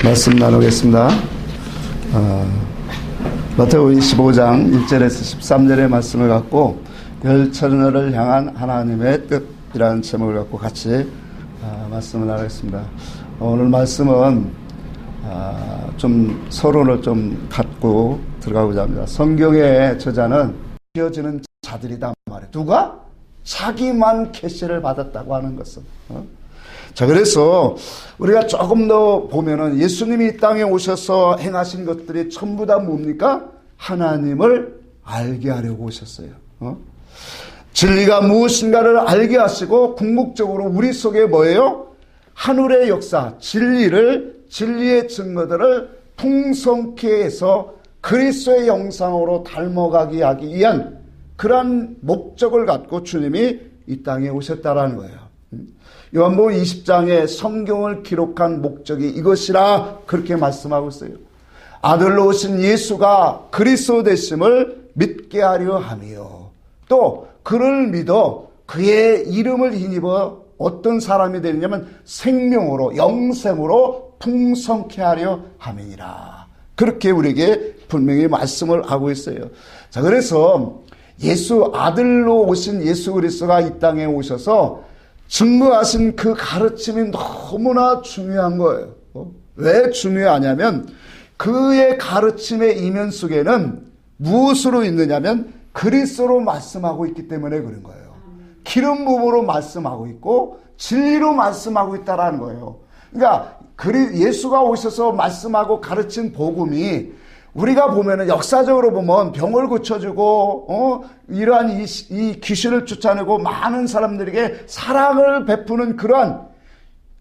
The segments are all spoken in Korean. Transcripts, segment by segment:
말씀 나누겠습니다. 마태복음 25장 1절에서 13절의 말씀을 갖고 열처녀를 향한 하나님의 뜻이라는 제목을 갖고 같이 말씀을 나누겠습니다. 오늘 말씀은 좀 서론을 좀 갖고 들어가고자 합니다. 성경의 저자는 지어지는 자들이다 말이에요. 누가? 자기만 계시를 받았다고 하는 것은. 자, 그래서 우리가 조금 더 보면은 예수님이 이 땅에 오셔서 행하신 것들이 전부 다 뭡니까? 하나님을 알게 하려고 오셨어요. 진리가 무엇인가를 알게 하시고 궁극적으로 우리 속에 뭐예요? 하늘의 역사, 진리의 증거들을 풍성케 해서 그리스도의 형상으로 닮아가게 하기 위한 그러한 목적을 갖고 주님이 이 땅에 오셨다라는 거예요. 요한복음 20장에 성경을 기록한 목적이 이것이라 그렇게 말씀하고 있어요. 아들로 오신 예수가 그리스도 되심을 믿게 하려 함이요. 또 그를 믿어 그의 이름을 힘입어 어떤 사람이 되느냐면 생명으로 영생으로 풍성케 하려 함이니라. 그렇게 우리에게 분명히 말씀을 하고 있어요. 자, 그래서 예수 아들로 오신 예수 그리스도가 이 땅에 오셔서 증거하신 그 가르침이 너무나 중요한 거예요. 왜 중요하냐면 그의 가르침의 이면 속에는 무엇으로 있느냐면 그리스도로 말씀하고 있기 때문에 그런 거예요. 기름 부음으로 말씀하고 있고 진리로 말씀하고 있다라는 거예요. 그러니까 예수가 오셔서 말씀하고 가르친 복음이 우리가 보면은 역사적으로 보면 병을 고쳐주고 이러한 이 귀신을 쫓아내고 많은 사람들에게 사랑을 베푸는 그러한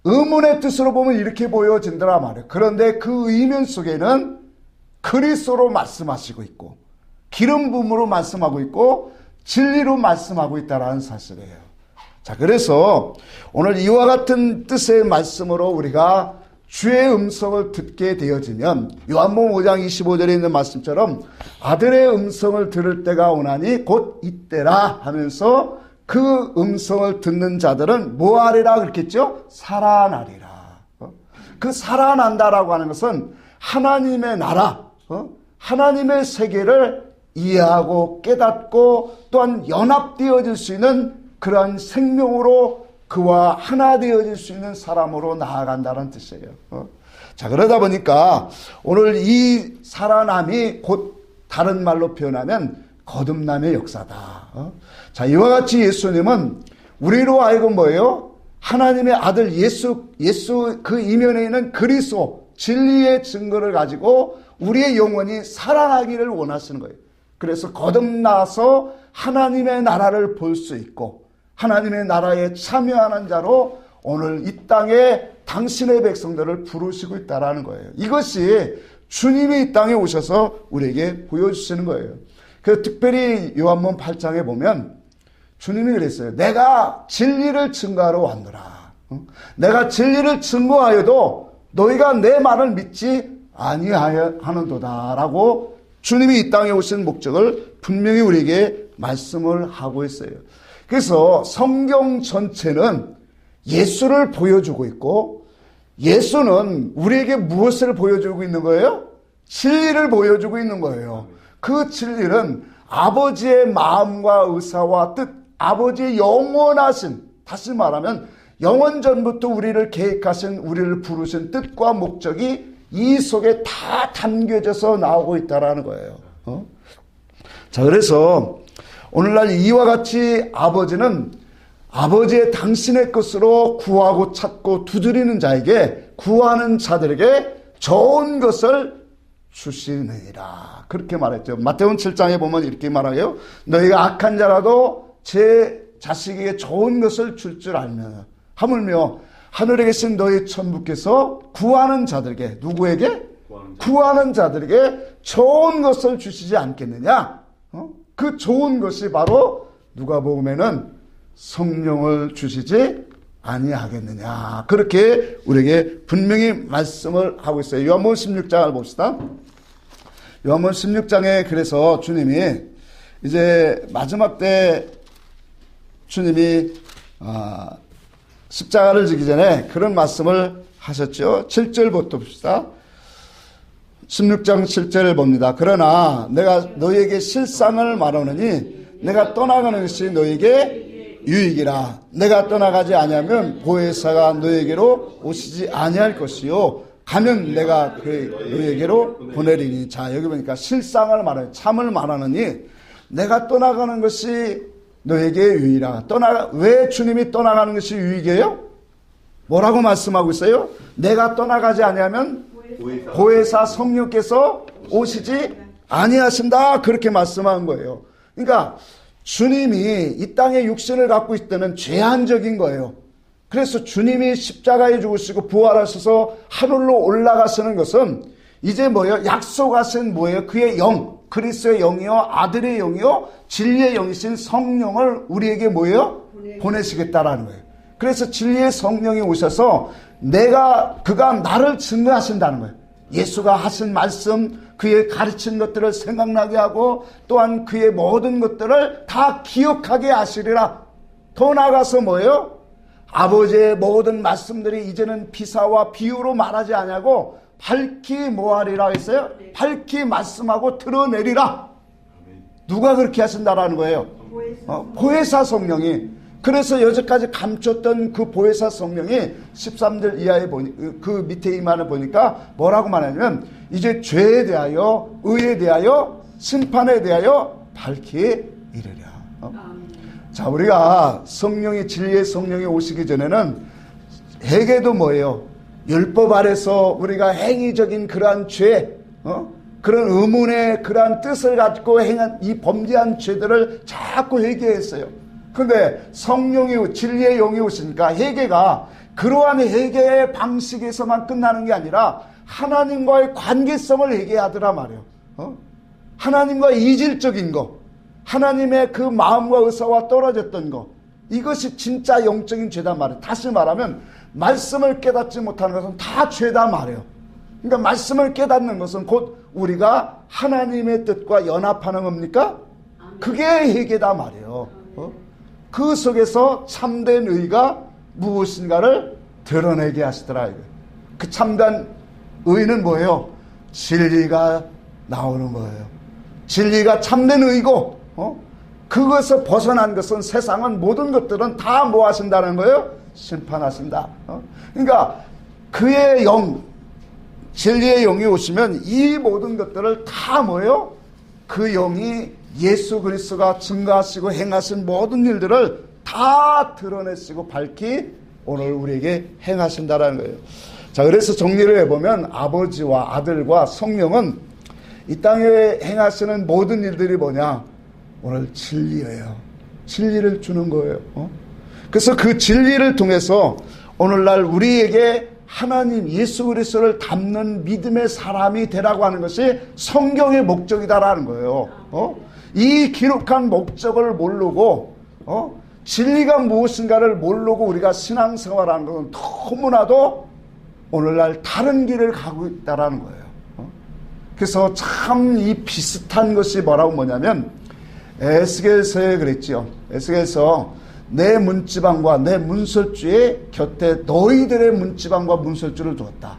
의문의 뜻으로 보면 이렇게 보여진다란 말이에요. 그런데 그 의면 속에는 그리스도로 말씀하시고 있고 기름 부음으로 말씀하고 있고 진리로 말씀하고 있다라는 사실이에요. 자, 그래서 오늘 이와 같은 뜻의 말씀으로 우리가 주의 음성을 듣게 되어지면 요한복음 5장 25절에 있는 말씀처럼 아들의 음성을 들을 때가 오나니 곧 이때라 하면서 그 음성을 듣는 자들은 뭐하리라 그랬겠죠? 살아나리라. 그 살아난다라고 하는 것은 하나님의 나라, 하나님의 세계를 이해하고 깨닫고 또한 연합되어질 수 있는 그러한 생명으로 그와 하나 되어질 수 있는 사람으로 나아간다는 뜻이에요. 자, 그러다 보니까 오늘 이 살아남이 곧 다른 말로 표현하면 거듭남의 역사다. 자, 이와 같이 예수님은 우리로 하여금 뭐예요? 하나님의 아들 예수 그 이면에 있는 그리스도 진리의 증거를 가지고 우리의 영혼이 살아나기를 원하시는 거예요. 그래서 거듭나서 하나님의 나라를 볼 수 있고 하나님의 나라에 참여하는 자로 오늘 이 땅에 당신의 백성들을 부르시고 있다는 거예요. 이것이 주님이 이 땅에 오셔서 우리에게 보여주시는 거예요. 그 특별히 요한복음 8장에 보면 주님이 그랬어요. 내가 진리를 증거하러 왔노라. 내가 진리를 증거하여도 너희가 내 말을 믿지 아니하는도다 라고 주님이 이 땅에 오신 목적을 분명히 우리에게 말씀을 하고 있어요. 그래서 성경 전체는 예수를 보여주고 있고 예수는 우리에게 무엇을 보여주고 있는 거예요? 진리를 보여주고 있는 거예요. 그 진리는 아버지의 마음과 의사와 뜻, 아버지의 영원하신, 다시 말하면 영원전부터 우리를 계획하신, 우리를 부르신 뜻과 목적이 이 속에 다 담겨져서 나오고 있다는 거예요. 자, 그래서 오늘날 이와 같이 아버지는 아버지의 당신의 것으로 구하고 찾고 두드리는 자에게 구하는 자들에게 좋은 것을 주시느니라. 그렇게 말했죠. 마태복음 7장에 보면 이렇게 말하요. 너희가 악한 자라도 제 자식에게 좋은 것을 줄 줄 알면 하물며 하늘에 계신 너희 천부께서 구하는 자들에게 누구에게? 구하는 자들에게 좋은 것을 주시지 않겠느냐? 그 좋은 것이 바로 누가복음에는 성령을 주시지 아니하겠느냐. 그렇게 우리에게 분명히 말씀을 하고 있어요. 요한복음 16장을 봅시다. 요한복음 16장에 그래서 주님이 이제 마지막 때 주님이 십자가를 지기 전에 그런 말씀을 하셨죠? 7절부터 봅시다. 16장 7절을 봅니다. 그러나 내가 너에게 실상을 말하노니 내가 떠나가는 것이 너에게 유익이라. 내가 떠나가지 아니하면 보혜사가 너에게로 오시지 아니할 것이요 가면 내가 너에게로 보내리니. 자, 여기 보니까 실상을 말하니 참을 말하느니 내가 떠나가는 것이 너에게 유익이라. 왜 주님이 떠나가는 것이 유익이에요? 뭐라고 말씀하고 있어요? 내가 떠나가지 아니하면 보혜사 성령께서 오시지 아니하신다. 그렇게 말씀한 거예요. 그러니까 주님이 이 땅에 육신을 갖고 있을 때는 제한적인 거예요. 그래서 주님이 십자가에 죽으시고 부활하셔서 하늘로 올라가시는 것은 이제 뭐예요? 약속하신 뭐예요? 그의 영, 그리스도의 영이요, 아들의 영이요, 진리의 영이신 성령을 우리에게 뭐예요? 보내시겠다라는 거예요. 그래서 진리의 성령이 오셔서 그가 나를 증거하신다는 거예요. 예수가 하신 말씀, 그의 가르친 것들을 생각나게 하고 또한 그의 모든 것들을 다 기억하게 하시리라. 더 나아가서 뭐예요? 아버지의 모든 말씀들이 이제는 비사와 비유로 말하지 아니하고 밝히 뭐하리라 했어요? 밝히 말씀하고 드러내리라. 누가 그렇게 하신다라는 거예요? 보혜사 성령이. 그래서 여기까지 감췄던 그 보혜사 성령이 13절 이하에 그 밑에 이 말을 보니까 뭐라고 말하냐면 이제 죄에 대하여, 의에 대하여, 심판에 대하여 밝히 이르랴. 자, 우리가 진리의 성령이 오시기 전에는 회개도 뭐예요? 율법 아래서 우리가 행위적인 그러한 죄, 그런 의문의 그러한 뜻을 갖고 행한 이 범죄한 죄들을 자꾸 회개했어요. 근데 성령이, 진리의 영이 오시니까 회개가 그러한 회개의 방식에서만 끝나는 게 아니라 하나님과의 관계성을 회개하더라 말이에요. 하나님과 이질적인 거, 하나님의 그 마음과 의사와 떨어졌던 거, 이것이 진짜 영적인 죄다 말이에요. 다시 말하면 말씀을 깨닫지 못하는 것은 다 죄다 말이에요. 그러니까 말씀을 깨닫는 것은 곧 우리가 하나님의 뜻과 연합하는 겁니까? 그게 회개다 말이에요. 그 속에서 참된 의가 무엇인가를 드러내게 하시더라. 그 참된 의는 뭐예요? 진리가 나오는 거예요. 진리가 참된 의고, 그것을 벗어난 것은 세상은 모든 것들은 다 뭐 하신다는 거예요? 심판하신다. 그러니까 그의 영, 진리의 영이 오시면 이 모든 것들을 다 뭐예요? 그 영이 예수 그리스도가 증거하시고 행하신 모든 일들을 다 드러내시고 밝히 오늘 우리에게 행하신다라는 거예요. 자, 그래서 정리를 해보면 아버지와 아들과 성령은 이 땅에 행하시는 모든 일들이 뭐냐? 오늘 진리예요. 진리를 주는 거예요. 그래서 그 진리를 통해서 오늘날 우리에게 하나님 예수 그리스도를 닮는 믿음의 사람이 되라고 하는 것이 성경의 목적이다라는 거예요. 이 기록한 목적을 모르고 진리가 무엇인가를 모르고 우리가 신앙생활하는 것은 너무나도 오늘날 다른 길을 가고 있다라는 거예요. 그래서 참 이 비슷한 것이 뭐냐면 에스겔서에 그랬지요. 에스겔서 내 문지방과 내 문설주의 곁에 너희들의 문지방과 문설주를 두었다.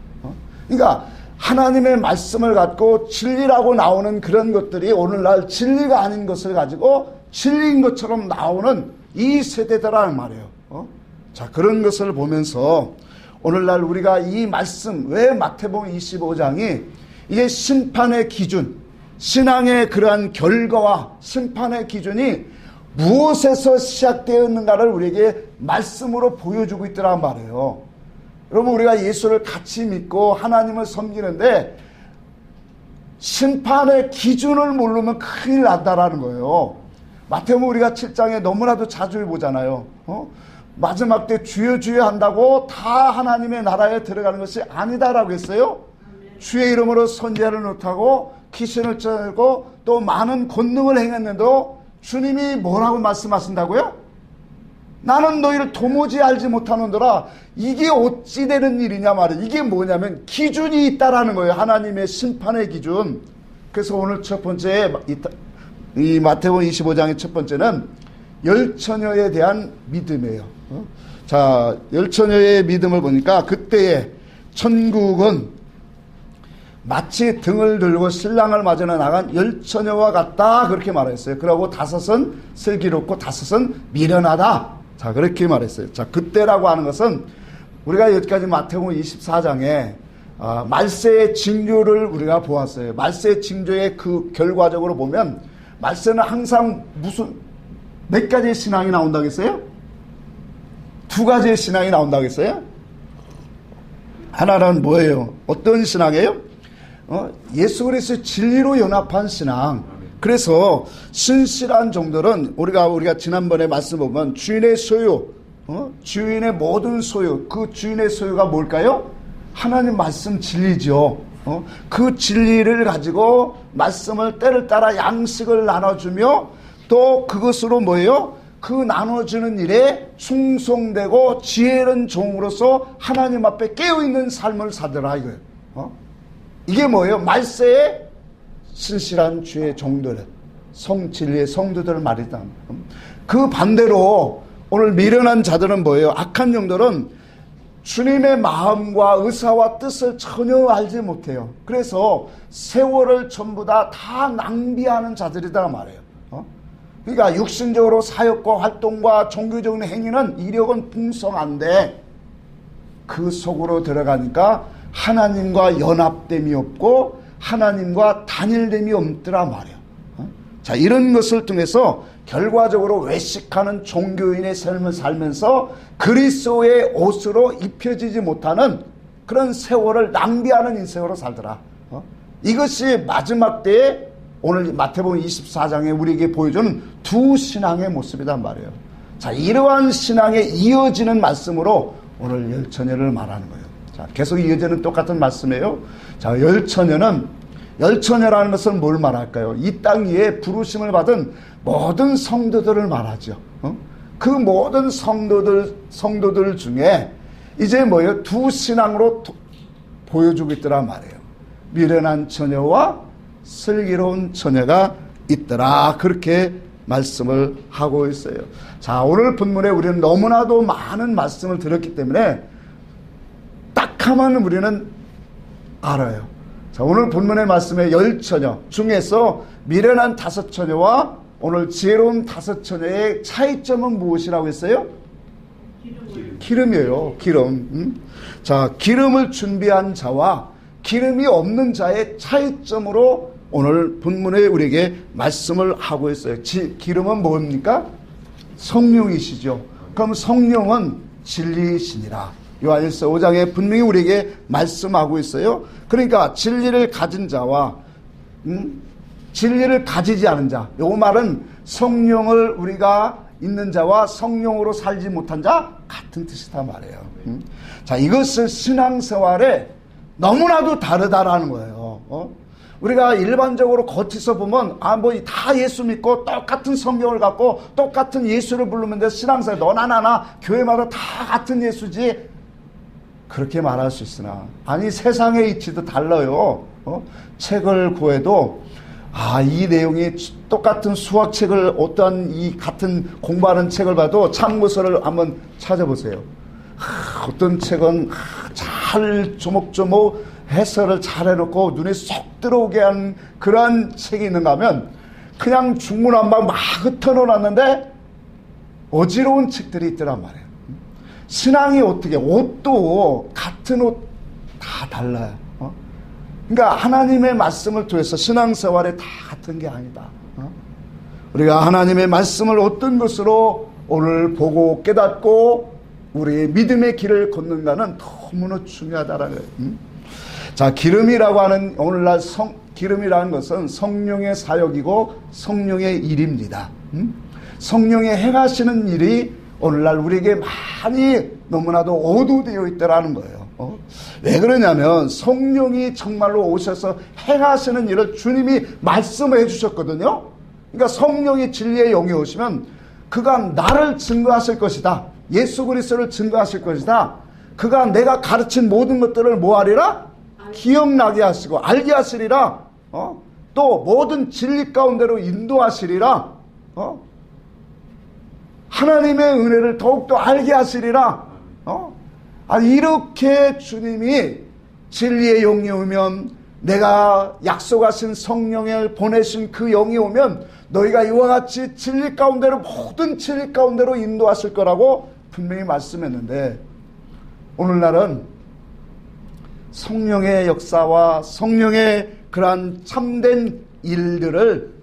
그러니까 하나님의 말씀을 갖고 진리라고 나오는 그런 것들이 오늘날 진리가 아닌 것을 가지고 진리인 것처럼 나오는 이 세대다라는 말이에요. 자, 그런 것을 보면서 오늘날 우리가 이 말씀, 왜 마태복음 25장이 이게 심판의 기준, 신앙의 그러한 결과와 심판의 기준이 무엇에서 시작되었는가를 우리에게 말씀으로 보여주고 있더란 말이에요. 여러분, 우리가 예수를 같이 믿고 하나님을 섬기는데 심판의 기준을 모르면 큰일 난다라는 거예요. 마태복음 우리가 7장에 너무나도 자주 보잖아요. 마지막 때 주여 주여 한다고 다 하나님의 나라에 들어가는 것이 아니다라고 했어요. 주의 이름으로 선지자를 못하고 귀신을 쫓고 또 많은 권능을 행했는데도 주님이 뭐라고 말씀하신다고요? 나는 너희를 도무지 알지 못하는더라. 이게 어찌 되는 일이냐 말이에요. 이게 뭐냐면 기준이 있다라는 거예요. 하나님의 심판의 기준. 그래서 오늘 첫 번째 이 마태복음 25장의 첫 번째는 열처녀에 대한 믿음이에요. 자, 열처녀의 믿음을 보니까 그때에 천국은 마치 등을 들고 신랑을 맞으러 나간 열처녀와 같다 그렇게 말했어요. 그러고 다섯은 슬기롭고 다섯은 미련하다. 자, 그렇게 말했어요. 자, 그때라고 하는 것은 우리가 여기까지 마태복음 24장에 말세의 징조를 우리가 보았어요. 말세의 징조의 그 결과적으로 보면 말세는 항상 몇 가지의 신앙이 나온다고 했어요? 두 가지의 신앙이 나온다고 했어요? 하나는 뭐예요? 어떤 신앙이에요? 예수 그리스도의 진리로 연합한 신앙. 그래서 신실한 종들은 우리가 지난번에 말씀 보면 주인의 소유, 주인의 모든 소유, 그 주인의 소유가 뭘까요? 하나님 말씀 진리죠. 그 진리를 가지고 말씀을 때를 따라 양식을 나눠주며 또 그것으로 뭐예요? 그 나눠주는 일에 충성되고 지혜로운 종으로서 하나님 앞에 깨어있는 삶을 살더라 이거예요. 이게 뭐예요? 말세의 신실한 주의 종들, 진리의 성도들 말이다. 그 반대로 오늘 미련한 자들은 뭐예요? 악한 영들은 주님의 마음과 의사와 뜻을 전혀 알지 못해요. 그래서 세월을 전부 다 낭비하는 자들이다 말이에요. 그러니까 육신적으로 사역과 활동과 종교적인 행위는 이력은 풍성한데 그 속으로 들어가니까 하나님과 연합됨이 없고 하나님과 단일됨이 없더라 말이에요. 자, 이런 것을 통해서 결과적으로 외식하는 종교인의 삶을 살면서 그리스도의 옷으로 입혀지지 못하는 그런 세월을 낭비하는 인생으로 살더라. 이것이 마지막 때에 오늘 마태복음 24장에 우리에게 보여주는 두 신앙의 모습이란 말이에요. 자, 이러한 신앙에 이어지는 말씀으로 오늘 열처녀를 말하는 거예요. 자, 계속 이어지는 똑같은 말씀이에요. 자, 열처녀라는 것은 뭘 말할까요? 이 땅 위에 부르심을 받은 모든 성도들을 말하죠. 그 모든 성도들 중에 이제 뭐예요? 두 신앙으로 보여주고 있더란 말이에요. 미련한 처녀와 슬기로운 처녀가 있더라. 그렇게 말씀을 하고 있어요. 자, 오늘 본문에 우리는 너무나도 많은 말씀을 들었기 때문에 딱 하면 우리는 알아요. 자, 오늘 본문의 말씀에 열처녀 중에서 미련한 다섯 처녀와 오늘 지혜로운 다섯 처녀의 차이점은 무엇이라고 했어요? 기름이에요. 기름. 자, 기름을 준비한 자와 기름이 없는 자의 차이점으로 오늘 본문에 우리에게 말씀을 하고 있어요. 기름은 뭡니까? 성령이시죠. 그럼 성령은 진리이시니라. 요한일서 5장에 분명히 우리에게 말씀하고 있어요. 그러니까 진리를 가진 자와 진리를 가지지 않은 자, 요 말은 성령을 우리가 있는 자와 성령으로 살지 못한 자 같은 뜻이다 말이에요. 자, 이것은 신앙생활에 너무나도 다르다라는 거예요. 우리가 일반적으로 겉에서 보면 뭐 다 예수 믿고 똑같은 성경을 갖고 똑같은 예수를 부르는데 신앙생활 너나 나나 교회마다 다 같은 예수지 그렇게 말할 수 있으나 아니 세상의 이치도 달라요. 책을 구해도 이 내용이 똑같은 수학책을 어떠한 이 같은 공부하는 책을 봐도 참고서를 한번 찾아보세요. 어떤 책은 잘 조목조목 해설을 잘 해놓고 눈에 쏙 들어오게 한 그러한 책이 있는가 하면 그냥 중문안만 막 흩어놓았는데 어지러운 책들이 있더란 말이에요. 신앙이 어떻게 옷도 같은 옷 다 달라요. 그러니까 하나님의 말씀을 통해서 신앙생활에 다 같은 게 아니다. 우리가 하나님의 말씀을 어떤 것으로 오늘 보고 깨닫고 우리의 믿음의 길을 걷는가는 너무나 중요하다라는 거예요. 자, 기름이라고 하는 오늘날 기름이라는 것은 성령의 사역이고 성령의 일입니다. 성령의 행하시는 일이 오늘날 우리에게 많이 너무나도 어두되어 있다라는 거예요. 왜 그러냐면 성령이 정말로 오셔서 행하시는 일을 주님이 말씀해 주셨거든요. 그러니까 성령이 진리의 영이 오시면 그가 나를 증거하실 것이다. 예수 그리스도를 증거하실 것이다. 그가 내가 가르친 모든 것들을 뭐하리라? 기억나게 하시고 알게 하시리라. 또 모든 진리 가운데로 인도하시리라. 하나님의 은혜를 더욱더 알게 하시리라. 이렇게 주님이 진리의 영이 오면, 내가 약속하신 성령을 보내신 그 영이 오면 너희가 이와 같이 진리 가운데로, 모든 진리 가운데로 인도하실 거라고 분명히 말씀했는데, 오늘날은 성령의 역사와 성령의 그러한 참된 일들을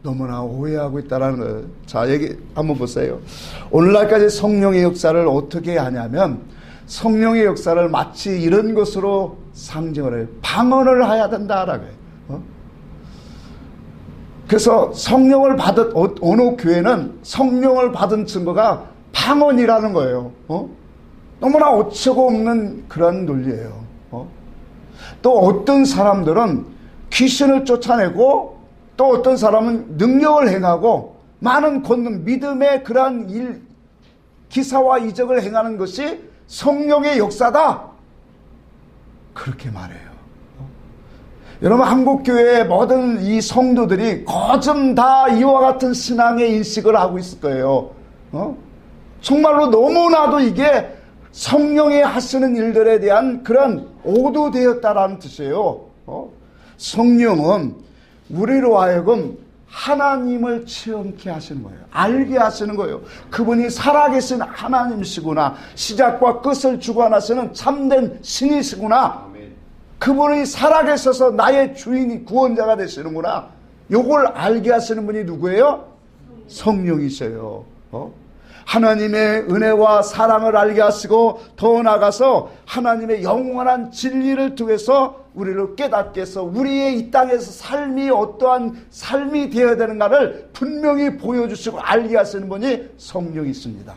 너무나 오해하고 있다는 거예요. 자, 여기 한번 보세요. 오늘날까지 성령의 역사를 어떻게 하냐면, 성령의 역사를 마치 이런 것으로 상징을 해요. 방언을 해야 된다라고 해요. 그래서 성령을 받은, 어느 교회는 성령을 받은 증거가 방언이라는 거예요. 너무나 어처구 없는 그런 논리예요. 또 어떤 사람들은 귀신을 쫓아내고, 또 어떤 사람은 능력을 행하고, 많은 권능, 믿음의 그러한 일, 기사와 이적을 행하는 것이 성령의 역사다, 그렇게 말해요. 여러분, 한국교회의 모든 이 성도들이 거점 다 이와 같은 신앙의 인식을 하고 있을 거예요. 정말로 너무나도 이게 성령이 하시는 일들에 대한 그런 오도되었다라는 뜻이에요. 성령은 우리로 하여금 하나님을 체험케 하시는 거예요. 알게 하시는 거예요. 그분이 살아계신 하나님이시구나, 시작과 끝을 주관하시는 참된 신이시구나, 그분이 살아계셔서 나의 주인이 구원자가 되시는구나, 요걸 알게 하시는 분이 누구예요? 성령이셔요. 하나님의 은혜와 사랑을 알게 하시고, 더 나아가서 하나님의 영원한 진리를 통해서 우리를 깨닫게 해서 우리의 이 땅에서 삶이 어떠한 삶이 되어야 되는가를 분명히 보여주시고 알게 하시는 분이 성령이십니다.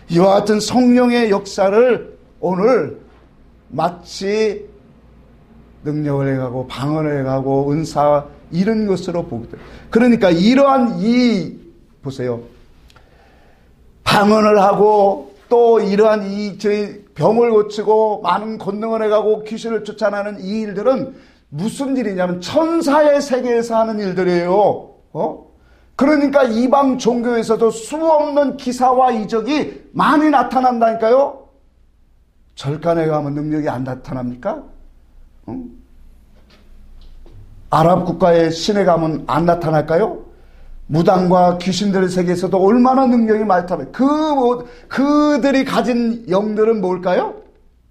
이와 같은 성령의 역사를 오늘 마치 능력을 해가고 방언을 해가고 은사 이런 것으로 보거든. 그러니까 이러한 보세요. 방언을 하고 또 이러한 저희 병을 고치고 많은 권능을 해가고 귀신을 쫓아내는 이 일들은 무슨 일이냐면 천사의 세계에서 하는 일들이에요. 그러니까 이방 종교에서도 수없는 기사와 이적이 많이 나타난다니까요. 절간에 가면 능력이 안 나타납니까? 아랍 국가의 신에 가면 안 나타날까요? 무당과 귀신들의 세계에서도 얼마나 능력이 많다면 그들이 가진 영들은 뭘까요?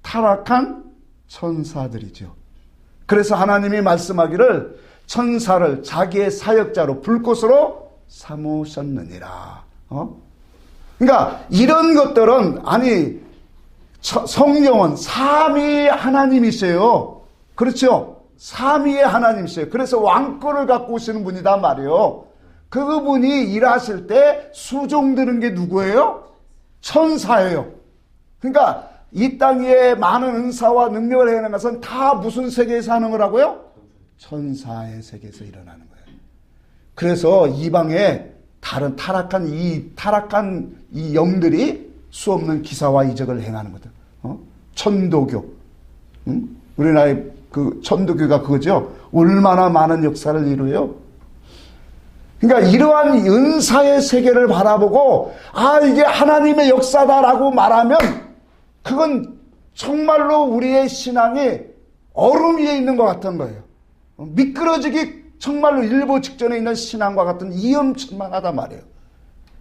타락한 천사들이죠. 그래서 하나님이 말씀하기를 천사를 자기의 사역자로 불꽃으로 삼으셨느니라. 그러니까 이런 것들은 성령은 삼위 하나님이세요. 그렇죠? 삼위의 하나님이세요. 그래서 왕권을 갖고 오시는 분이다 말이에요. 그분이 일하실 때 수종드는 게 누구예요? 천사예요. 그러니까 이 땅에 많은 은사와 능력을 해내는 것은 다 무슨 세계에서 하는 거라고요? 천사의 세계에서 일어나는 거예요. 그래서 이방에 다른 타락한 이 영들이 수없는 기사와 이적을 행하는 거다. 천도교. 우리나라의 그 천도교가 그거죠. 얼마나 많은 역사를 이루어요. 그러니까 이러한 은사의 세계를 바라보고 이게 하나님의 역사다라고 말하면 그건 정말로 우리의 신앙이 얼음 위에 있는 것 같은 거예요. 미끄러지기 정말로 일보 직전에 있는 신앙과 같은 위험천만하단 말이에요.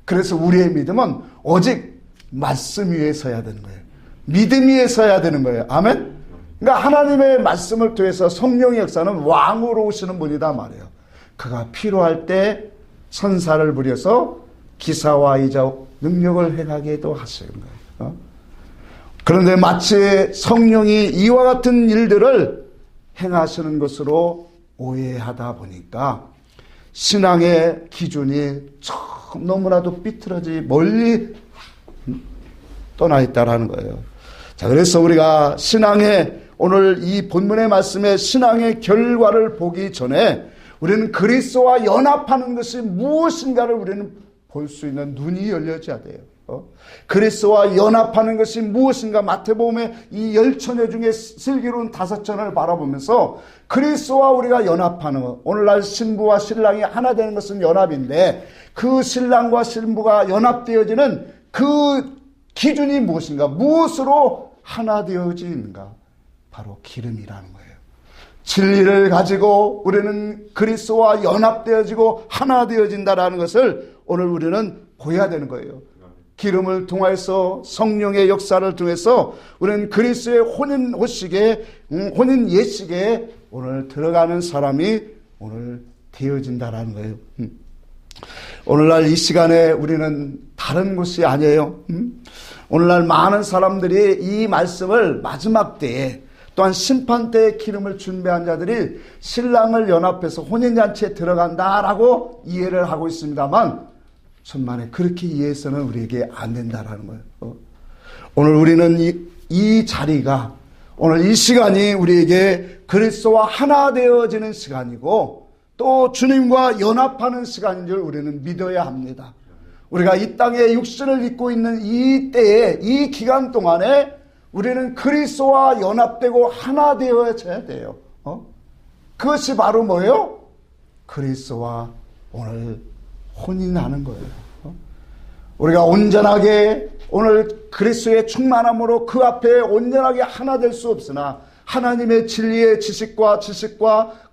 그래서 우리의 믿음은 오직 말씀 위에 서야 되는 거예요. 믿음 위에 서야 되는 거예요. 아멘? 그러니까 하나님의 말씀을 통해서 성령의 역사는 왕으로 오시는 분이다 말이에요. 그가 필요할 때 천사를 부려서 기사와 이적 능력을 행하게도 하시는 거예요. 그런데 마치 성령이 이와 같은 일들을 행하시는 것으로 오해하다 보니까 신앙의 기준이 참 너무나도 삐뚤어지 멀리 떠나 있다라는 거예요. 자, 그래서 우리가 오늘 이 본문의 말씀에 신앙의 결과를 보기 전에 우리는 그리스도와 연합하는 것이 무엇인가를 우리는 볼 수 있는 눈이 열려져야 돼요. 그리스도와 연합하는 것이 무엇인가, 마태복음의 이 10처녀 중에 슬기로운 5처녀를 바라보면서 그리스도와 우리가 연합하는 것, 오늘날 신부와 신랑이 하나 되는 것은 연합인데 그 신랑과 신부가 연합되어지는 그 기준이 무엇인가? 무엇으로 하나 되어지는가? 바로 기름이라는 거예요. 진리를 가지고 우리는 그리스도와 연합되어지고 하나 되어진다라는 것을 오늘 우리는 보여야 되는 거예요. 기름을 통해서 성령의 역사를 통해서 우리는 그리스도의 혼인 호식에 혼인 예식에 오늘 들어가는 사람이 오늘 되어진다라는 거예요. 오늘날 이 시간에 우리는 다른 것이 아니에요. 오늘날 많은 사람들이 이 말씀을 마지막 때에 또한 심판 때의 기름을 준비한 자들이 신랑을 연합해서 혼인잔치에 들어간다라고 이해를 하고 있습니다만 천만에 그렇게 이해해서는 우리에게 안 된다라는 거예요. 오늘 우리는 이 자리가 오늘 이 시간이 우리에게 그리스도와 하나 되어지는 시간이고 또 주님과 연합하는 시간인 줄 우리는 믿어야 합니다. 우리가 이 땅에 육신을 입고 있는 이 때에 이 기간 동안에 우리는 그리스도와 연합되고 하나 되어져야 돼요. 그것이 바로 뭐예요? 그리스도와 오늘 혼인하는 거예요. 우리가 온전하게 오늘 그리스도의 충만함으로 그 앞에 온전하게 하나 될 수 없으나 하나님의 진리의 지식과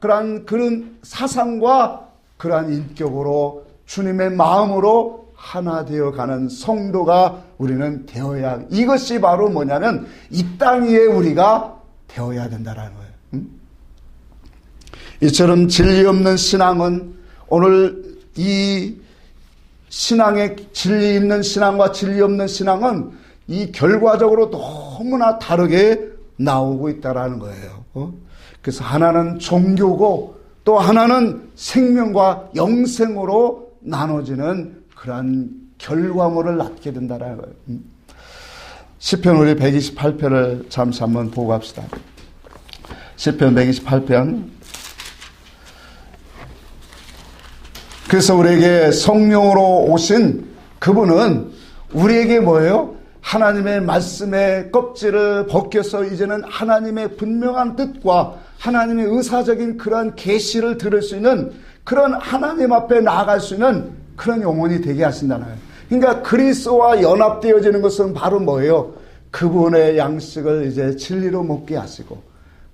그런 사상과 그러한 인격으로 주님의 마음으로 하나 되어가는 성도가 우리는 되어야, 이것이 바로 뭐냐면 이 땅 위에 우리가 되어야 된다라는 거예요. 이처럼 진리 없는 신앙은 오늘 이 신앙의 진리 있는 신앙과 진리 없는 신앙은 이 결과적으로 너무나 다르게 나오고 있다라는 거예요. 그래서 하나는 종교고 또 하나는 생명과 영생으로 나눠지는 그러한 결과물을 낳게 된다라는 거예요. 시편 우리 128편을 잠시 한번 보고 갑시다. 시편 128편. 그래서 우리에게 성령으로 오신 그분은 우리에게 뭐예요? 하나님의 말씀의 껍질을 벗겨서 이제는 하나님의 분명한 뜻과 하나님의 의사적인 그런 계시를 들을 수 있는 그런 하나님 앞에 나아갈 수 있는 그런 영혼이 되게 하신다는 거예요. 그러니까 그리스도와 연합되어지는 것은 바로 뭐예요? 그분의 양식을 이제 진리로 먹게 하시고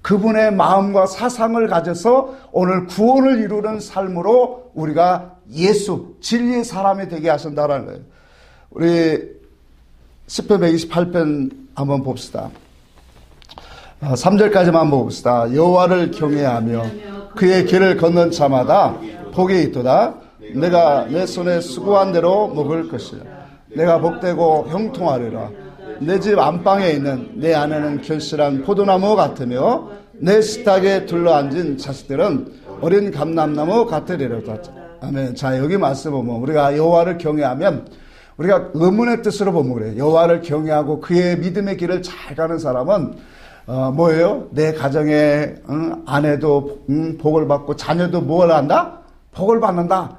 그분의 마음과 사상을 가져서 오늘 구원을 이루는 삶으로 우리가 예수, 진리의 사람이 되게 하신다는 거예요. 우리 시편 128편 한번 봅시다. 3절까지만 한번 봅시다. 여호와를 경외하며 그의 길을 걷는 자마다 복이 있도다. 내가 내 손에 수고한 대로 먹을 것이라. 내가 복되고 형통하리라. 내 집 안방에 있는 내 아내는 결실한 포도나무 같으며 내 식탁에 둘러앉은 자식들은 어린 감람나무 같으리로다. 아멘. 자, 여기 말씀 보면 우리가 여호와를 경외하면 우리가 의문의 뜻으로 보면 그래요. 여호와를 경외하고 그의 믿음의 길을 잘 가는 사람은 뭐예요? 내 가정에 아내도 복을 받고 자녀도 뭘 한다? 복을 받는다.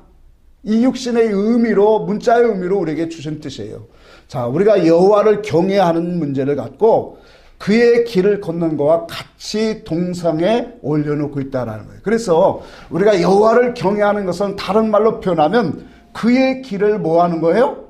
이 육신의 의미로, 문자의 의미로 우리에게 주신 뜻이에요. 자, 우리가 여호와를 경외하는 문제를 갖고 그의 길을 걷는 것과 같이 동상에 올려놓고 있다는 거예요. 그래서 우리가 여호와를 경외하는 것은 다른 말로 표현하면 그의 길을 뭐 하는 거예요?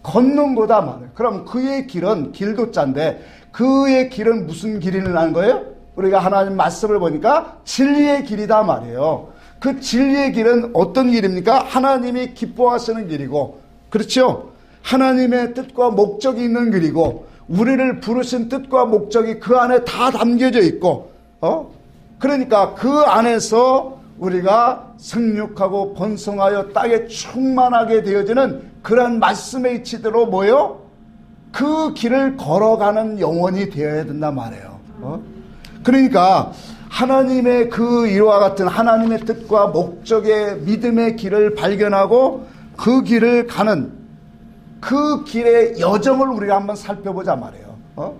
걷는 거다 말이에요. 그럼 그의 길은 길도 짠데 그의 길은 무슨 길이라는 거예요? 우리가 하나님 말씀을 보니까 진리의 길이다 말이에요. 그 진리의 길은 어떤 길입니까? 하나님이 기뻐하시는 길이고, 그렇죠? 하나님의 뜻과 목적이 있는 길이고 우리를 부르신 뜻과 목적이 그 안에 다 담겨져 있고, 그러니까 그 안에서 우리가 생육하고 번성하여 땅에 충만하게 되어지는 그런 말씀의 이치대로 뭐요? 그 길을 걸어가는 영혼이 되어야 된단 말이에요. 그러니까 하나님의 그 이와 같은 하나님의 뜻과 목적의 믿음의 길을 발견하고 그 길을 가는 그 길의 여정을 우리가 한번 살펴보자 말이에요.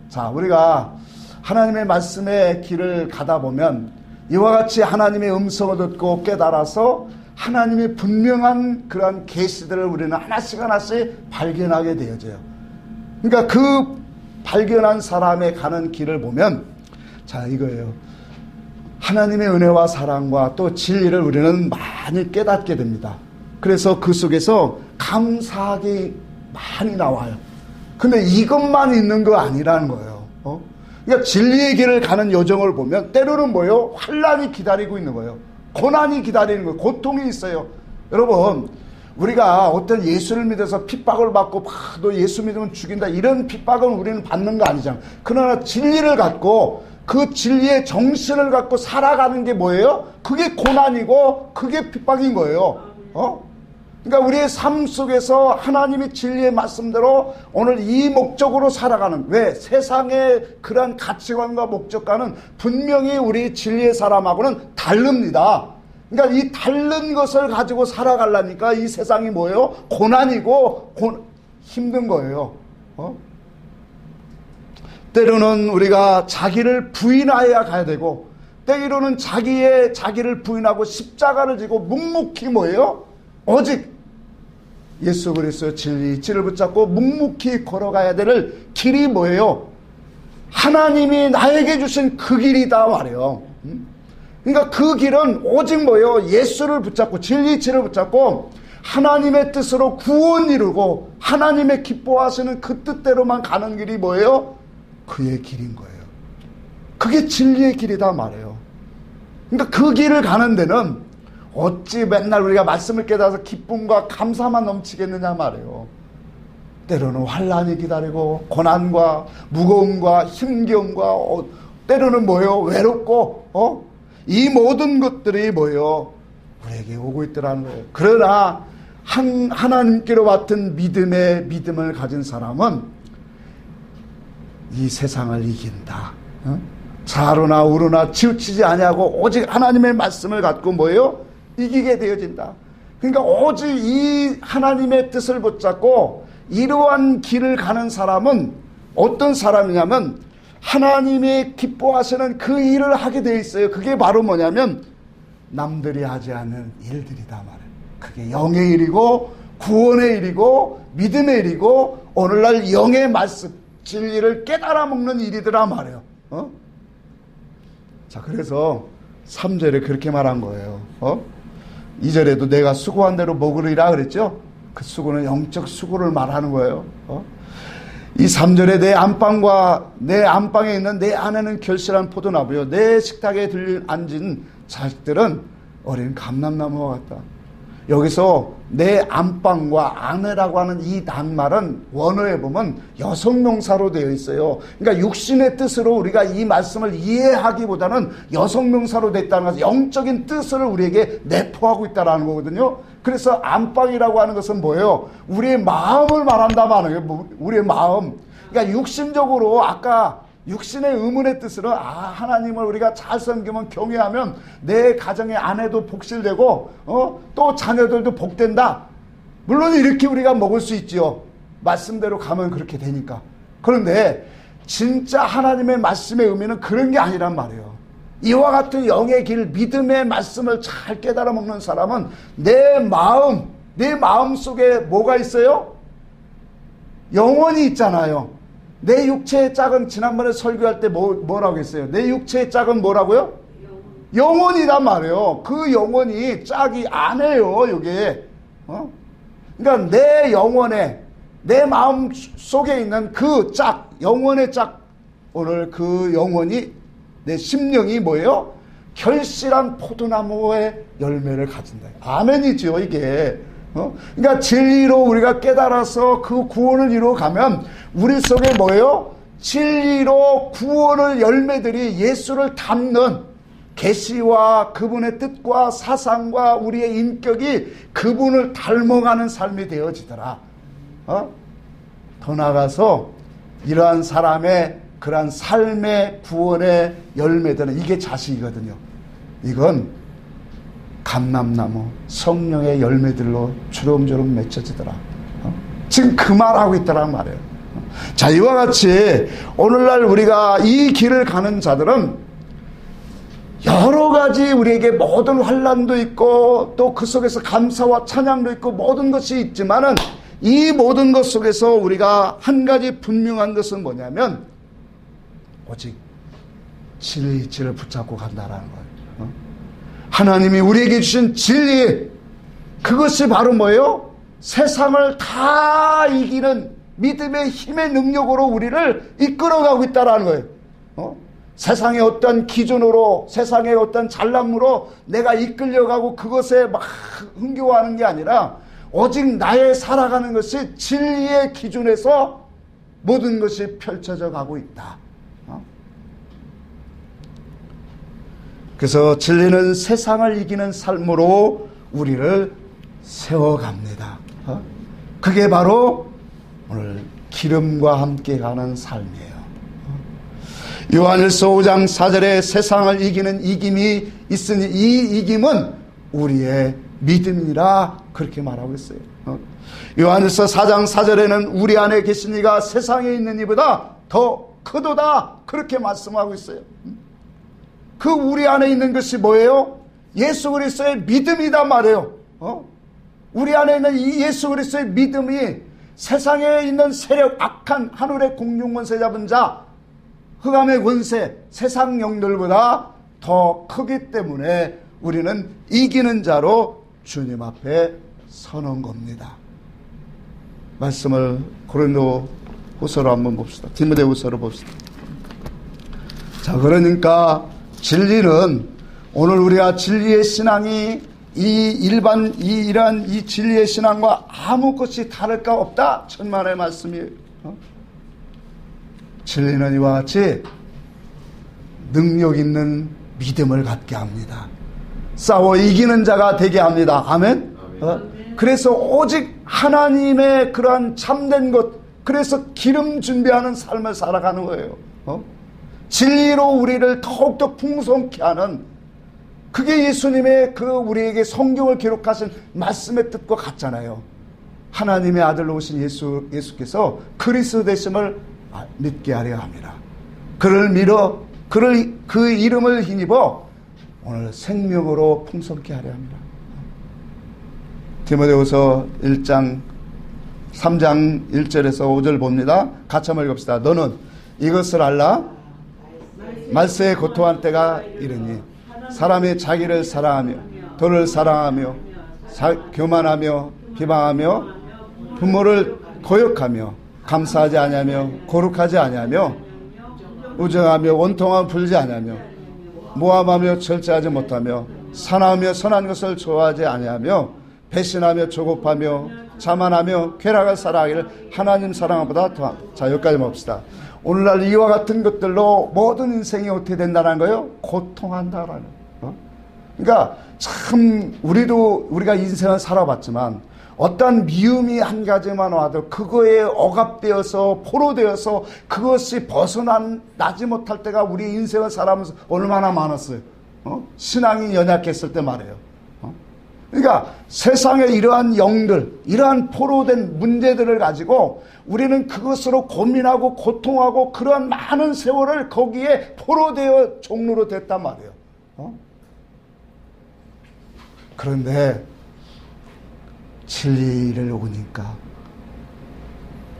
자, 우리가 하나님의 말씀의 길을 가다 보면 이와 같이 하나님의 음성을 듣고 깨달아서 하나님의 분명한 그러한 계시들을 우리는 하나씩 발견하게 되어져요. 그러니까 그 발견한 사람의 가는 길을 보면 자, 이거예요. 하나님의 은혜와 사랑과 또 진리를 우리는 많이 깨닫게 됩니다. 그래서 그 속에서 감사하기 많이 나와요. 근데 이것만 있는 거 아니라는 거예요. 그러니까 진리의 길을 가는 여정을 보면 때로는 뭐예요? 환난이 기다리고 있는 거예요. 고난이 기다리는 거예요. 고통이 있어요. 여러분, 우리가 어떤 예수를 믿어서 핍박을 받고 너 예수 믿으면 죽인다 이런 핍박은 우리는 받는 거 아니잖아요. 그러나 진리를 갖고 그 진리의 정신을 갖고 살아가는 게 뭐예요? 그게 고난이고 그게 핍박인 거예요. 그러니까 우리의 삶 속에서 하나님의 진리의 말씀대로 오늘 이 목적으로 살아가는, 왜? 세상의 그런 가치관과 목적과는 분명히 우리 진리의 사람하고는 다릅니다. 그러니까 이 다른 것을 가지고 살아가려니까 이 세상이 뭐예요? 고난이고 힘든 거예요. 때로는 우리가 자기를 부인하여야 가야 되고, 때로는 자기를 부인하고 십자가를 지고 묵묵히 뭐예요? 오직 예수 그리스도의 진리를 붙잡고 묵묵히 걸어가야 될 길이 뭐예요? 하나님이 나에게 주신 그 길이다 말이에요. 그러니까 그 길은 오직 뭐예요? 예수를 붙잡고 진리를 붙잡고 하나님의 뜻으로 구원 이루고 하나님의 기뻐하시는 그 뜻대로만 가는 길이 뭐예요? 그의 길인 거예요. 그게 진리의 길이다 말이에요. 그러니까 그 길을 가는 데는 어찌 맨날 우리가 말씀을 깨달아서 기쁨과 감사만 넘치겠느냐 말이에요. 때로는 환난이 기다리고 고난과 무거움과 힘겨움과 때로는 뭐예요? 외롭고 이 모든 것들이 뭐예요? 우리에게 오고 있더라는 거예요. 그러나 하나님께로 맡은 믿음을 가진 사람은 이 세상을 이긴다. 좌로나 우로나 치우치지 아니하고 오직 하나님의 말씀을 갖고 뭐예요? 이기게 되어진다. 그러니까 오직 이 하나님의 뜻을 붙잡고 이러한 길을 가는 사람은 어떤 사람이냐면 하나님이 기뻐하시는 그 일을 하게 되어 있어요. 그게 바로 뭐냐면 남들이 하지 않는 일들이다 말이에요. 그게 영의 일이고 구원의 일이고 믿음의 일이고 오늘날 영의 말씀 진리를 깨달아 먹는 일이더라 말이에요. 자, 그래서 3절에 그렇게 말한 거예요. 2절에도 내가 수고한 대로 먹으리라 그랬죠. 그 수고는 영적 수고를 말하는 거예요. 이 3절에 내 안방과 내 안방에 있는 내 아내는 결실한 포도나무요 내 식탁에 앉은 자식들은 어린 감람나무와 같다. 여기서 내 안방과 아내라고 하는 이 낱말은 원어에 보면 여성명사로 되어 있어요. 그러니까 육신의 뜻으로 우리가 이 말씀을 이해하기보다는 여성명사로 됐다는 것은 영적인 뜻을 우리에게 내포하고 있다는 거거든요. 그래서 안방이라고 하는 것은 뭐예요? 우리의 마음을 말한다 말이에요. 우리의 마음. 그러니까 육신적으로 아까 육신의 의문의 뜻으로 하나님을 우리가 잘 섬기면 경외하면 내 가정의 아내도 복실되고 또 자녀들도 복된다. 물론 이렇게 우리가 먹을 수 있지요. 말씀대로 가면 그렇게 되니까. 그런데 진짜 하나님의 말씀의 의미는 그런 게 아니란 말이에요. 이와 같은 영의 길 믿음의 말씀을 잘 깨달아 먹는 사람은 내 마음 속에 뭐가 있어요? 영혼이 있잖아요. 내 육체의 짝은 지난번에 설교할 때 뭐라고 했어요? 내 육체의 짝은 뭐라고요? 영혼이란 말이에요. 그 영혼이 짝이 아내요, 이게. 그러니까 내 영혼에, 내 마음 속에 있는 그 짝, 영혼의 짝, 오늘 그 영혼이, 내 심령이 뭐예요? 결실한 포도나무의 열매를 가진다. 아멘이죠, 이게. 그러니까 진리로 우리가 깨달아서 그 구원을 이루어가면 우리 속에 뭐예요? 진리로 구원의 열매들이 예수를 닮는 계시와 그분의 뜻과 사상과 우리의 인격이 그분을 닮아가는 삶이 되어지더라. 더 나아가서 이러한 사람의 그러한 삶의 구원의 열매들은 이게 자식이거든요. 이건 감람나무 성령의 열매들로 주름주름 맺혀지더라. 지금 그 말하고 있더란 말이에요. 자, 이와 같이 오늘날 우리가 이 길을 가는 자들은 여러 가지 우리에게 모든 환난도 있고 또 그 속에서 감사와 찬양도 있고 모든 것이 있지만은 이 모든 것 속에서 우리가 한 가지 분명한 것은 뭐냐면 오직 진리를 붙잡고 간다라는 거예요. 하나님이 우리에게 주신 진리, 그것이 바로 뭐예요? 세상을 다 이기는 믿음의 힘의 능력으로 우리를 이끌어가고 있다는 거예요. 세상의 어떤 기준으로, 세상의 어떤 잘남으로 내가 이끌려가고 그것에 막 흥겨워하는 게 아니라 오직 나의 살아가는 것이 진리의 기준에서 모든 것이 펼쳐져 가고 있다. 그래서 진리는 세상을 이기는 삶으로 우리를 세워갑니다. 그게 바로 오늘 기름과 함께 가는 삶이에요. 요한일서 5장 4절에 세상을 이기는 이김이 있으니 이 이김은 우리의 믿음이라 그렇게 말하고 있어요. 요한일서 4장 4절에는 우리 안에 계신 이가 세상에 있는 이보다 더 크도다 그렇게 말씀하고 있어요. 그 우리 안에 있는 것이 뭐예요? 예수 그리스도의 믿음이단 말이에요. 우리 안에 있는 이 예수 그리스도의 믿음이 세상에 있는 세력, 악한 하늘의 공중권세 잡은 자, 흑암의 권세, 세상 영들보다 더 크기 때문에 우리는 이기는 자로 주님 앞에 서는 겁니다. 말씀을 고린도 후서로 한번 봅시다. 디모데 후서로 봅시다. 자, 그러니까 진리는 오늘 우리가 진리의 신앙이 이러한 진리의 신앙과 아무 것이 다를 가 없다. 천만의 말씀이에요. 진리는 이와 같이 능력 있는 믿음을 갖게 합니다. 싸워 이기는 자가 되게 합니다. 아멘? 그래서 오직 하나님의 그러한 참된 것, 그래서 기름 준비하는 삶을 살아가는 거예요. 진리로 우리를 더욱더 풍성케 하는, 그게 예수님의 우리에게 성경을 기록하신 말씀의 뜻과 같잖아요. 하나님의 아들로 오신 예수께서 그리스도 되심을 믿게 하려 합니다. 그를 믿어 그 이름을 힘입어 오늘 생명으로 풍성케 하려 합니다. 디모데후서 1장 3장 1절에서 5절 봅니다. 같이 한번 읽읍시다. 너는 이것을 알라. 말세에 고통할 때가 이르니 사람이 자기를 사랑하며 돈을 사랑하며 교만하며 비방하며 부모를 거역하며 감사하지 아니하며 거룩하지 아니하며 우정하며 원통함 풀지 아니하며 모함하며 절제하지 못하며 사나우며 선한 것을 좋아하지 아니하며 배신하며 조급하며 자만하며 쾌락을 사랑하기를 하나님 사랑보다 더함. 자, 여기까지 봅시다. 오늘날 이와 같은 것들로 모든 인생이 어떻게 된다는 거예요? 고통한다라는 거예요. 그러니까 참 우리가 인생을 살아봤지만 어떤 미움이 한 가지만 와도 그거에 억압되어서 포로되어서 그것이 벗어나지 못할 때가 우리 인생을 살아가면서 얼마나 많았어요. 신앙이 연약했을 때 말이에요. 그러니까 세상의 이러한 영들, 이러한 포로된 문제들을 가지고 우리는 그것으로 고민하고 고통하고 그러한 많은 세월을 거기에 포로되어 종로로 됐단 말이에요. 그런데 진리를 오니까,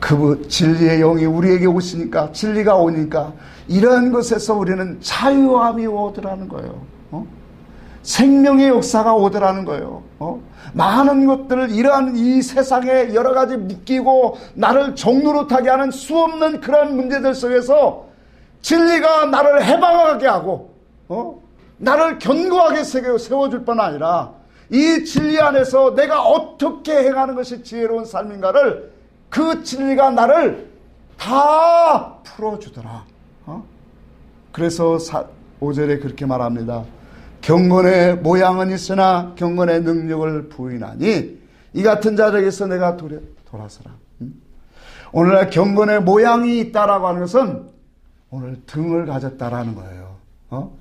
그 진리의 영이 우리에게 오시니까, 진리가 오니까 이러한 것에서 우리는 자유함이 오더라는 거예요. 생명의 역사가 오더라는 거예요. 많은 것들을, 이러한 이 세상에 여러 가지 묶이고 나를 종노릇하게 하는 수없는 그런 문제들 속에서 진리가 나를 해방하게 하고 나를 견고하게 세워줄 뿐 아니라 이 진리 안에서 내가 어떻게 행하는 것이 지혜로운 삶인가를, 그 진리가 나를 다 풀어주더라. 그래서 5절에 그렇게 말합니다. 경건의 모양은 있으나 경건의 능력을 부인하니 이 같은 자들에게서 내가 돌아서라. 오늘날 경건의 모양이 있다라고 하는 것은 오늘 등을 가졌다라는 거예요.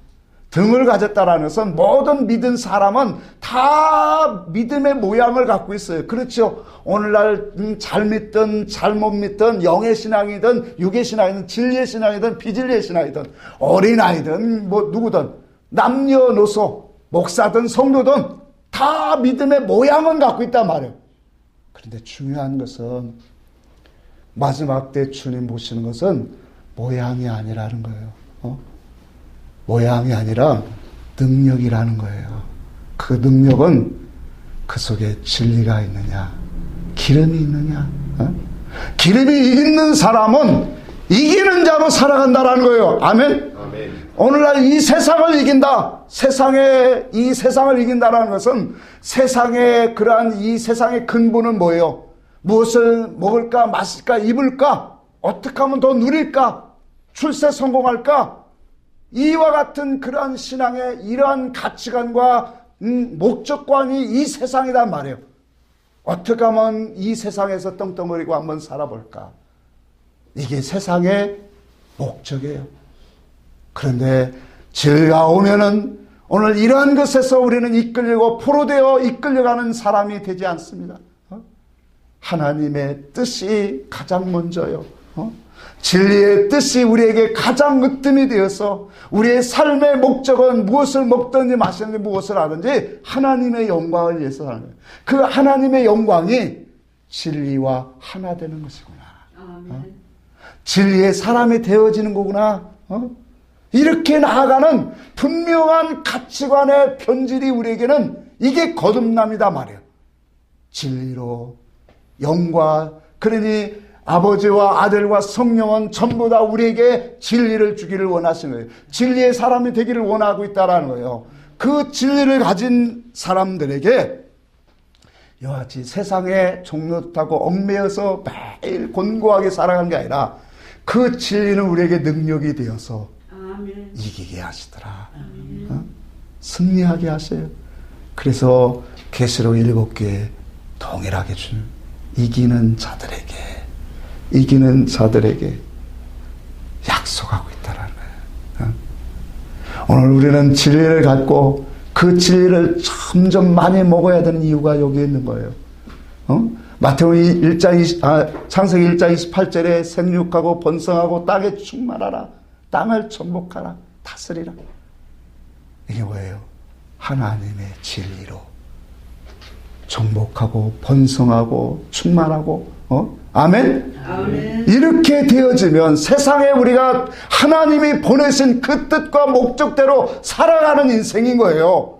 등을 가졌다라는 것은 모든 믿은 사람은 다 믿음의 모양을 갖고 있어요. 그렇죠. 오늘날 잘 믿든 잘못 믿든 영의 신앙이든 육의 신앙이든 진리의 신앙이든 비진리의 신앙이든 어린아이든 누구든 남녀노소 목사든 성도든 다 믿음의 모양은 갖고 있단 말이에요. 그런데 중요한 것은 마지막 때 주님 보시는 것은 모양이 아니라는 거예요. 모양이 아니라 능력이라는 거예요. 그 능력은 그 속에 진리가 있느냐, 기름이 있느냐, 기름이 있는 사람은 이기는 자로 살아간다라는 거예요. 아멘? 오늘날 이 세상을 이긴다. 이 세상을 이긴다라는 것은 세상의 그러한 이 세상의 근본은 뭐예요? 무엇을 먹을까, 마실까, 입을까? 어떻게 하면 더 누릴까? 출세 성공할까? 이와 같은 그러한 신앙의 이러한 가치관과 목적관이 이 세상이란 말이에요. 어떻게 하면 이 세상에서 떵떵거리고 한번 살아볼까? 이게 세상의 목적이에요. 그런데 진리가 오면은 오늘 이러한 것에서 우리는 이끌리고 포로되어 이끌려가는 사람이 되지 않습니다. 하나님의 뜻이 가장 먼저요. 진리의 뜻이 우리에게 가장 으뜸이 되어서 우리의 삶의 목적은 무엇을 먹든지 마시든지 무엇을 하든지 하나님의 영광을 위해서 하는 거예요. 그 하나님의 영광이 진리와 하나 되는 것이구나. 진리의 사람이 되어지는 거구나. 이렇게 나아가는 분명한 가치관의 변질이 우리에게는 이게 거듭남이다 말이에요. 진리로 영과, 그러니 아버지와 아들과 성령은 전부 다 우리에게 진리를 주기를 원하시는 거예요. 진리의 사람이 되기를 원하고 있다는 거예요. 그 진리를 가진 사람들에게 이와 같이 세상에 종로타고 얽매여서 매일 곤고하게 살아가는 게 아니라 그 진리는 우리에게 능력이 되어서 아멘. 이기게 하시더라. 승리하게 하세요. 그래서 계시록 7교에 동일하게 준 이기는 자들에게 약속하고 있다라는 거예요. 오늘 우리는 진리를 갖고 그 진리를 점점 많이 먹어야 되는 이유가 여기에 있는 거예요. 마태복음 창세기 1장 28절에 생육하고 번성하고 땅에 충만하라. 땅을 정복하라. 다스리라. 이게 뭐예요? 하나님의 진리로 정복하고 번성하고 충만하고 아멘? 아멘. 이렇게 되어지면 세상에 우리가 하나님이 보내신 그 뜻과 목적대로 살아가는 인생인 거예요.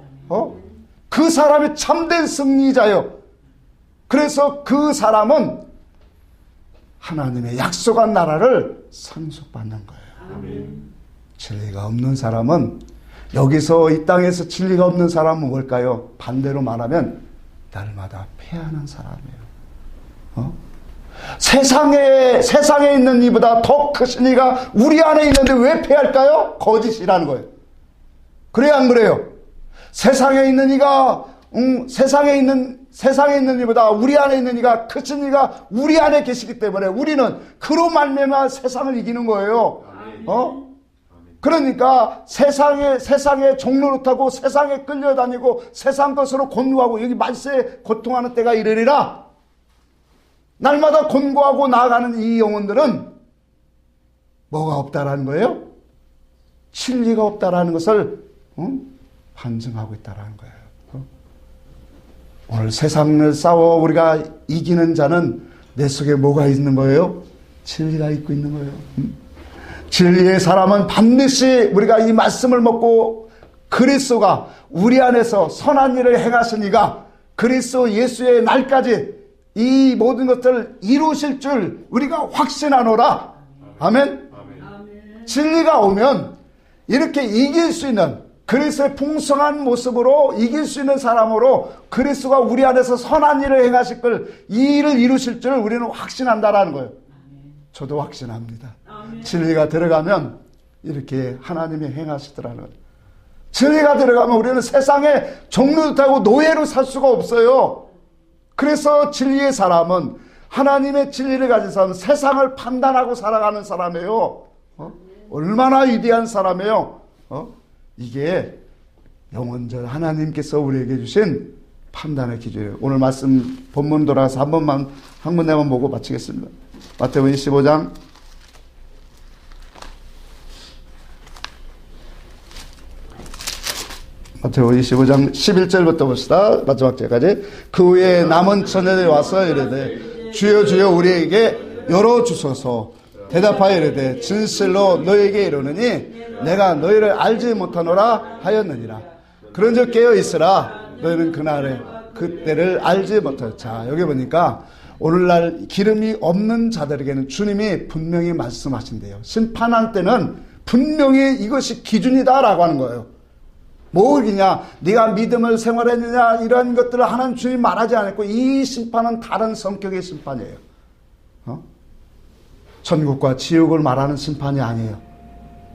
그 사람이 참된 승리자예요. 그래서 그 사람은 하나님의 약속한 나라를 상속받는 거예요. 아멘. 진리가 없는 사람은, 여기서 이 땅에서 진리가 없는 사람은 뭘까요? 반대로 말하면 날마다 패하는 사람이에요. 세상에 있는 이보다 더 크신 이가 우리 안에 있는데 왜 패할까요? 거짓이라는 거예요. 그래요, 안 그래요? 세상에 있는 이가 세상에 있는 이보다 우리 안에 있는 이가 크신 이가 우리 안에 계시기 때문에 우리는 그로 말미암아 세상을 이기는 거예요. 그러니까 세상에 종로를 타고 세상에 끌려다니고 세상 것으로 곤고하고 여기 만세에 고통하는 때가 이르리라. 날마다 곤고하고 나아가는 이 영혼들은 뭐가 없다라는 거예요? 진리가 없다라는 것을 반증하고 있다라는 거예요. 오늘 세상을 싸워 우리가 이기는 자는 내 속에 뭐가 있는 거예요? 진리가 있고 있는 거예요. 진리의 사람은 반드시 우리가 이 말씀을 먹고 그리스도가 우리 안에서 선한 일을 행하시니가 그리스도 예수의 날까지 이 모든 것들을 이루실 줄 우리가 확신하노라. 아멘. 진리가 오면 이렇게 이길 수 있는, 그리스도의 풍성한 모습으로 이길 수 있는 사람으로 그리스도가 우리 안에서 선한 일을 행하실 걸, 이 일을 이루실 줄 우리는 확신한다라는 거예요. 저도 확신합니다. 진리가 들어가면 이렇게 하나님이 행하시더라는 거예요. 진리가 들어가면 우리는 세상에 종노릇하고 노예로 살 수가 없어요. 그래서 진리의 사람은, 하나님의 진리를 가진 사람은 세상을 판단하고 살아가는 사람이에요. 얼마나 위대한 사람이에요. 이게 영원전 하나님께서 우리에게 주신 판단의 기준이에요. 오늘 말씀 본문 돌아가서 한 군데만 보고 마치겠습니다. 마태복음 25장 11절부터 봅시다. 마지막 절까지. 그 후에 남은 처녀들이 와서 이르되 주여 주여 우리에게 열어주소서. 대답하여 이르되 진실로 너희에게 이르노니 내가 너희를 알지 못하노라 하였느니라. 그런즉 깨어 있으라. 너희는 그날에 그때를 알지 못하였다. 자, 여기 보니까 오늘날 기름이 없는 자들에게는 주님이 분명히 말씀하신대요. 심판할 때는 분명히 이것이 기준이다라고 하는 거예요. 뭐냐, 네가 믿음을 생활했느냐, 이런 것들을 하나님 주님 말하지 않았고, 이 심판은 다른 성격의 심판이에요. 천국과 지옥을 말하는 심판이 아니에요.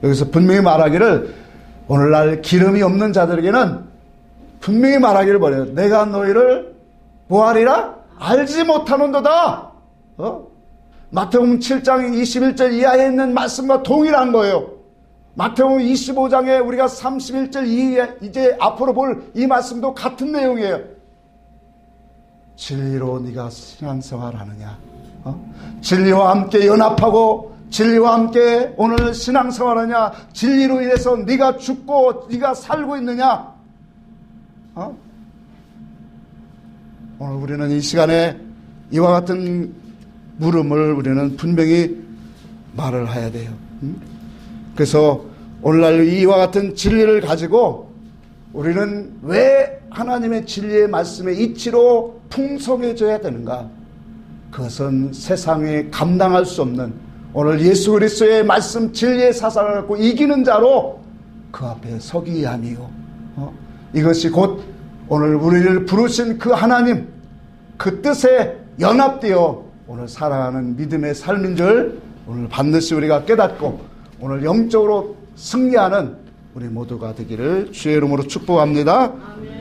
여기서 분명히 말하기를, 오늘날 기름이 없는 자들에게는 분명히 말하기를 버려요. 내가 너희를 뭐하리라? 알지 못하는도다. 마태복음 7장 21절 이하에 있는 말씀과 동일한 거예요. 마태복음 25장에 우리가 31절 이하에 이제 앞으로 볼 이 말씀도 같은 내용이에요. 진리로 네가 신앙생활하느냐? 진리와 함께 연합하고 진리와 함께 오늘 신앙생활하냐? 진리로 인해서 네가 죽고 네가 살고 있느냐? 오늘 우리는 이 시간에 이와 같은 물음을 우리는 분명히 말을 해야 돼요. 그래서 오늘날 이와 같은 진리를 가지고 우리는 왜 하나님의 진리의 말씀의 이치로 풍성해져야 되는가? 그것은 세상에 감당할 수 없는 오늘 예수 그리스도의 말씀 진리의 사상을 갖고 이기는 자로 그 앞에 서기 위함이요. 이것이 곧 오늘 우리를 부르신 그 하나님 그 뜻에 연합되어 오늘 살아가는 믿음의 삶인 줄 오늘 반드시 우리가 깨닫고 오늘 영적으로 승리하는 우리 모두가 되기를 주의 이름으로 축복합니다. 아멘.